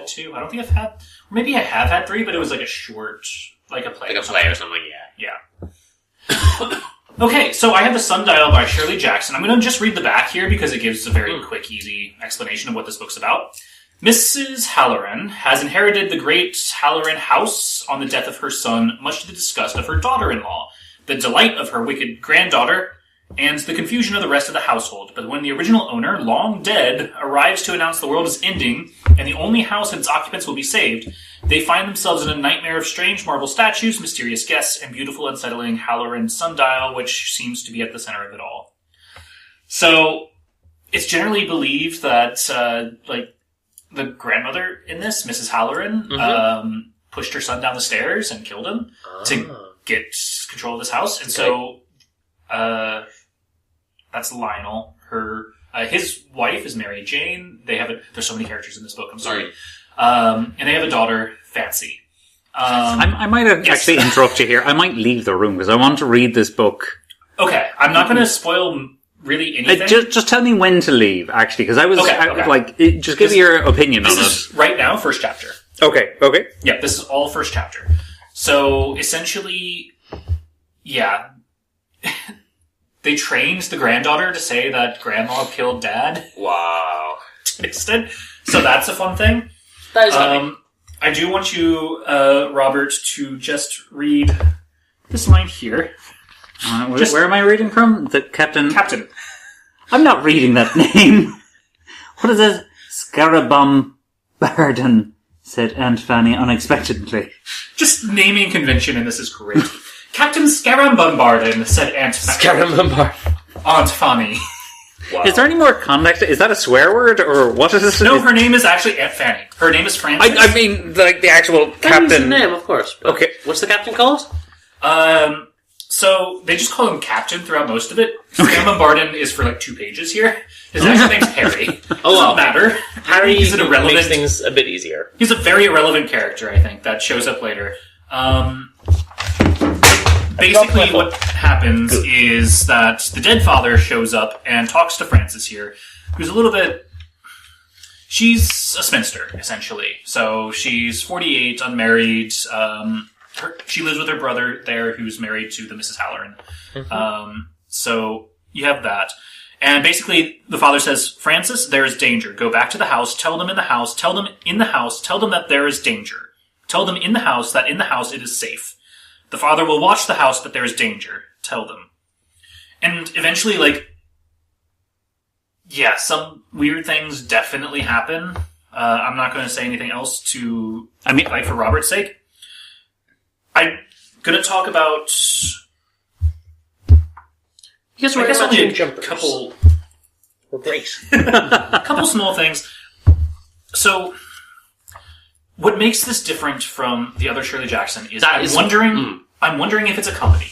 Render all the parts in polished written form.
2. I don't think I've had... Or maybe I have had 3, but it was like a short... Like a play. Like a play or something, Yeah. Okay, so I have The Sundial by Shirley Jackson. I'm going to just read the back here because it gives a very quick, easy explanation of what this book's about. Mrs. Halloran has inherited the great Halloran house on the death of her son, much to the disgust of her daughter-in-law, the delight of her wicked granddaughter, and the confusion of the rest of the household. But when the original owner, long dead, arrives to announce the world is ending, and the only house and its occupants will be saved, they find themselves in a nightmare of strange marble statues, mysterious guests, and beautiful, unsettling Halloran sundial, which seems to be at the center of it all. So, it's generally believed that, the grandmother in this, Mrs. Halloran, pushed her son down the stairs and killed him to get control of this house. And so, that's Lionel. His wife is Mary Jane. There's so many characters in this book, I'm sorry. And they have a daughter, Fancy. I might actually interrupt you here. I might leave the room because I want to read this book. Okay, I'm not going to spoil really anything. Just tell me when to leave, actually, because I was just give me your opinion on it. This is right now, first chapter. Okay. Yeah, this is all first chapter. So, essentially, yeah, they trained the granddaughter to say that grandma killed dad. Wow. Instead. So that's a fun thing. That is funny. I do want you, Robert, to just read this line here. Where am I reading from? The Captain. I'm not reading that name. What is it? Scarabombardon, said Aunt Fanny unexpectedly. Just naming convention, and this is great. Captain Scarabombardon, said Aunt Fanny. Wow. Is there any more context? Is that a swear word, or what is this? No, her name is actually Aunt Fanny. Her name is Frances. I mean, the actual captain. That's the name, of course. Okay. What's the captain called? So, they just call him Captain throughout most of it. Scarabombardon is for 2 pages here. His actual name's Harry. Doesn't matter. Harry makes things a bit easier. He's a very irrelevant character, I think, that shows up later. Basically, what happens is that the dead father shows up and talks to Frances here, who's a little bit... She's a spinster, essentially. So, she's 48, unmarried. She lives with her brother there, who's married to the Mrs. Halloran. So, you have that. And basically, the father says, Frances, there is danger. Go back to the house, tell them in the house, tell them in the house, tell them that there is danger. Tell them in the house that in the house it is safe. The father will watch the house, but there is danger. Tell them. And eventually, some weird things definitely happen. I'm not going to say anything else for Robert's sake. I'm going to talk about... Because we're only a jumpers. couple... We're great. A couple small things. So... What makes this different from the other Shirley Jackson is I'm wondering if it's a comedy.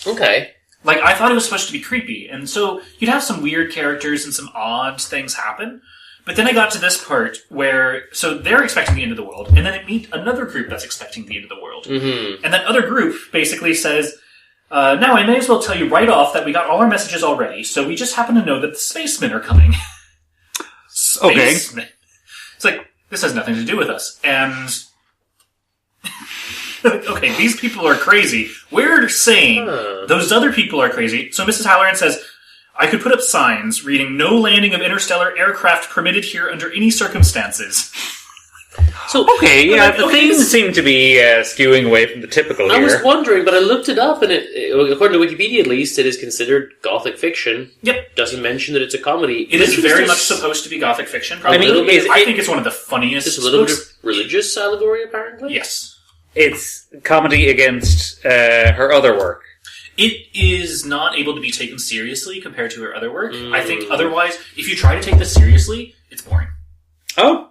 Okay. I thought it was supposed to be creepy, and so you'd have some weird characters and some odd things happen. But then I got to this part where, so they're expecting the end of the world, and then they meet another group that's expecting the end of the world. Mm-hmm. And that other group basically says, now I may as well tell you right off that we got all our messages already, so we just happen to know that the spacemen are coming. Spacemen. It's this has nothing to do with us. And, okay, these people are crazy. We're saying those other people are crazy. So Mrs. Halloran says, I could put up signs reading, no landing of interstellar aircraft permitted here under any circumstances. So, okay, yeah, the themes seem to be skewing away from the typical here. I was wondering, but I looked it up, and according to Wikipedia at least, it is considered Gothic fiction. Yep. Doesn't mention that it's a comedy. It is very much supposed to be Gothic fiction. I think it's one of the funniest There's a little bit of religious allegory, apparently? Yes. It's comedy against her other work. It is not able to be taken seriously compared to her other work. I think otherwise, if you try to take this seriously, it's boring. Oh?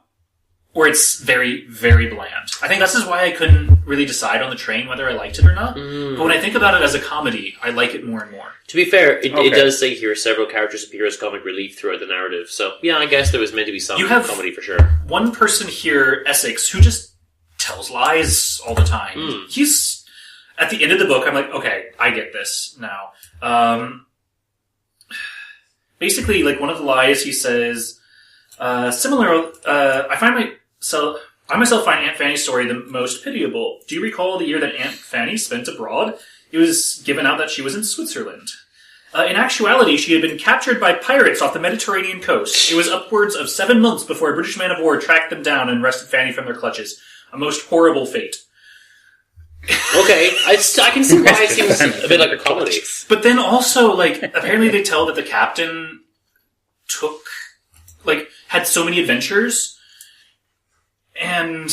Or it's very, very bland. I think this is why I couldn't really decide on the train whether I liked it or not. But when I think about it as a comedy, I like it more and more. To be fair, it does say here several characters appear as comic relief throughout the narrative. So, yeah, I guess there was meant to be some comedy for sure. One person here, Essex, who just tells lies all the time. He's... At the end of the book, I'm like, okay, I get this now. Basically, one of the lies he says, I find I myself find Aunt Fanny's story the most pitiable. Do you recall the year that Aunt Fanny spent abroad? It was given out that she was in Switzerland. In actuality, she had been captured by pirates off the Mediterranean coast. It was upwards of 7 months before a British man-of-war tracked them down and wrested Fanny from their clutches. A most horrible fate. Okay, I can see why it seems a bit like a comedy. But then also, apparently they tell that the captain had so many adventures, and,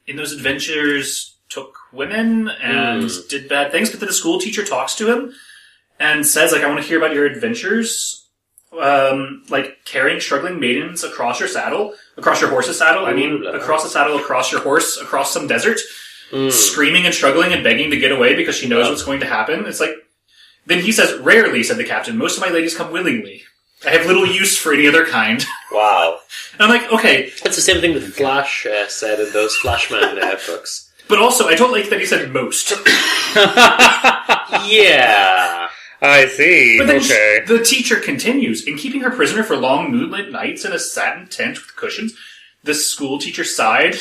in those adventures took women and did bad things, but then the school teacher talks to him and says, I want to hear about your adventures, carrying struggling maidens across your horse's saddle, across the saddle, across your horse, across some desert, screaming and struggling and begging to get away because she knows what's going to happen. It's then he says, rarely, said the captain, most of my ladies come willingly. I have little use for any other kind. Wow. And I'm like, okay. That's the same thing that Flash said in those Flashman books. But also, I don't like that he said most. Yeah. I see. But then the teacher continues. In keeping her prisoner for long moonlit nights in a satin tent with cushions, the school teacher sighed.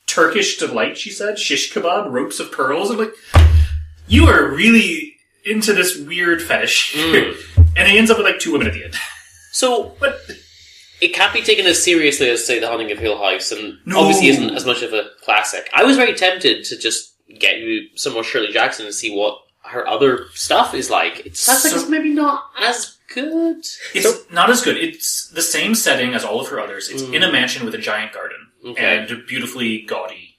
Turkish delight, she said. Shish kebab, ropes of pearls. I'm like, you are really into this weird fetish. And he ends up with 2 women at the end. So, but it can't be taken as seriously as, say, The Haunting of Hill House, and obviously isn't as much of a classic. I was very tempted to just get you some more Shirley Jackson and see what her other stuff is like. It sounds like it's maybe not as good. It's not as good. It's the same setting as all of her others. It's in a mansion with a giant garden. And beautifully gaudy.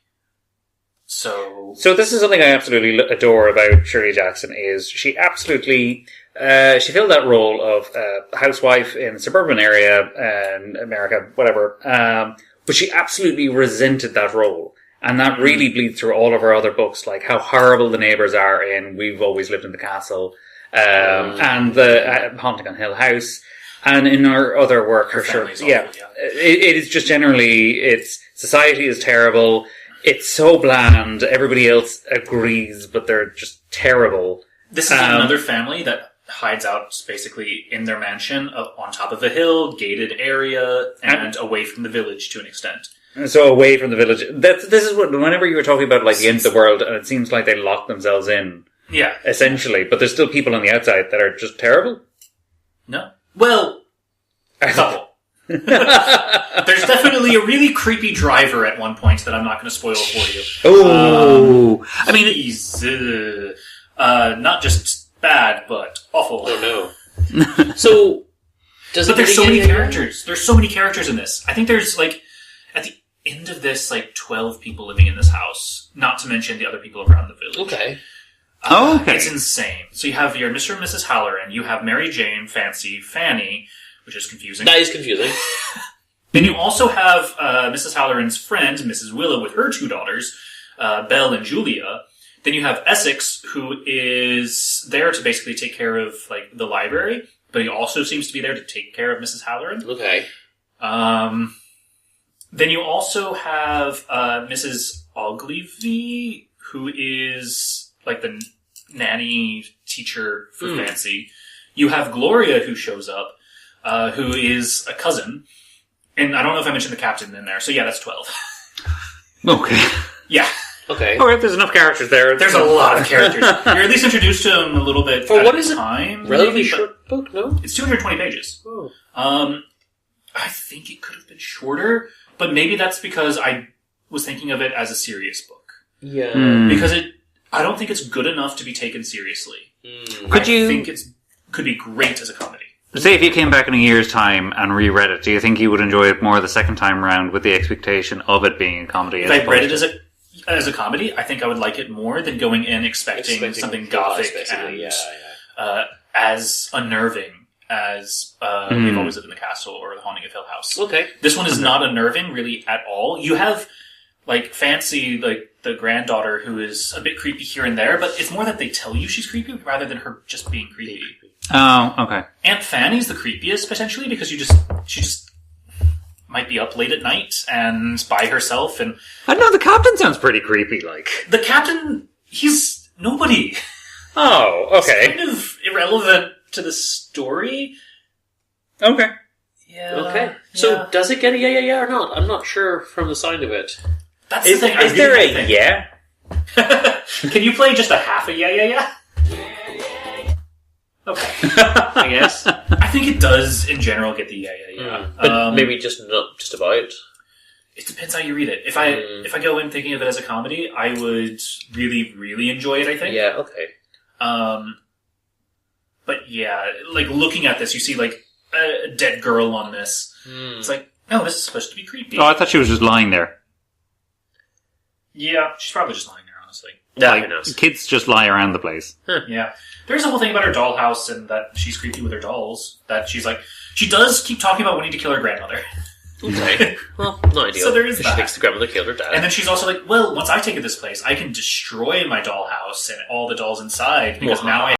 So this is something I absolutely adore about Shirley Jackson, is she absolutely... she filled that role of housewife in a suburban area in America, whatever. But she absolutely resented that role. And that really bleeds through all of her other books, like how horrible the neighbours are in We've Always Lived in the Castle, and the Haunting on Hill House. And in her other work, her awful, it is just generally, society is terrible. It's so bland. Everybody else agrees, but they're just terrible. This is another family that hides out basically in their mansion on top of a hill, gated area, and away from the village to an extent. So away from the village. This is what, whenever you were talking about the end of the world, and it seems like they lock themselves in. Yeah. Essentially. But there's still people on the outside that are just terrible. No. Well, a couple. There's definitely a really creepy driver at one point that I'm not going to spoil for you. Oh, I mean, he's not just bad, but awful. Oh no! So, but there's so many characters. There's so many characters in this. I think there's at the end of this, 12 people living in this house. Not to mention the other people around the village. Okay. Okay. It's insane. So you have your Mr. and Mrs. Halloran, you have Mary Jane, Fancy, Fanny, which is confusing. That is confusing. Then you also have Mrs. Halloran's friend, Mrs. Willow, with her 2 daughters, Belle and Julia. Then you have Essex, who is there to basically take care of the library, but he also seems to be there to take care of Mrs. Halloran. Okay. Then you also have Mrs. Ogilvy, who is the nanny teacher for Fancy. You have Gloria, who shows up, who is a cousin. And I don't know if I mentioned the captain in there. So yeah, that's 12. Okay. Yeah. Okay. Alright, there's enough characters there. There's a lot of characters. You're at least introduced to them a little bit for what is time. Relatively short book, no? It's 220 pages. Oh. I think it could have been shorter, but maybe that's because I was thinking of it as a serious book. Yeah. Because I don't think it's good enough to be taken seriously. I think it could be great as a comedy. Say if you came back in a year's time and reread it, do you think you would enjoy it more the second time round with the expectation of it being a comedy? If I read it as a comedy, I think I would like it more than going in expecting something gothic and as unnerving as We've Always Lived in the Castle or The Haunting of Hill House. Okay. This one is not unnerving really at all. You have Fancy, the granddaughter, who is a bit creepy here and there, but it's more that they tell you she's creepy rather than her just being creepy. Oh, okay. Aunt Fanny's the creepiest, potentially, because she just might be up late at night and by herself, and... I don't know, the captain sounds pretty creepy, The captain, he's nobody. Oh, okay. It's kind of irrelevant to the story. Okay. Yeah. Okay. So, does it get a yeah or not? I'm not sure from the sound of it. That's Is the thing. is there a yeah? Can you play just a half a yeah? Okay. I guess. I think it does, in general, get the yeah. But maybe just not just about. It depends how you read it. If I go in thinking of it as a comedy, I would really, really enjoy it, I think. Yeah, okay. But yeah, like, looking at this, you see, like, a dead girl on this. It's like, oh, this is supposed to be creepy. Oh, I thought she was just lying there. Yeah, she's probably just lying there, honestly. Yeah, who knows? Kids just lie around the place. Yeah. There's a whole thing about her dollhouse and that she's creepy with her dolls. That she's like, she does keep talking about wanting to kill her grandmother. Okay. Well, not ideal. So there is She that. thinks the grandmother killed her dad. And then she's also like, well, once I take it this place, I can destroy my dollhouse and all the dolls inside because now I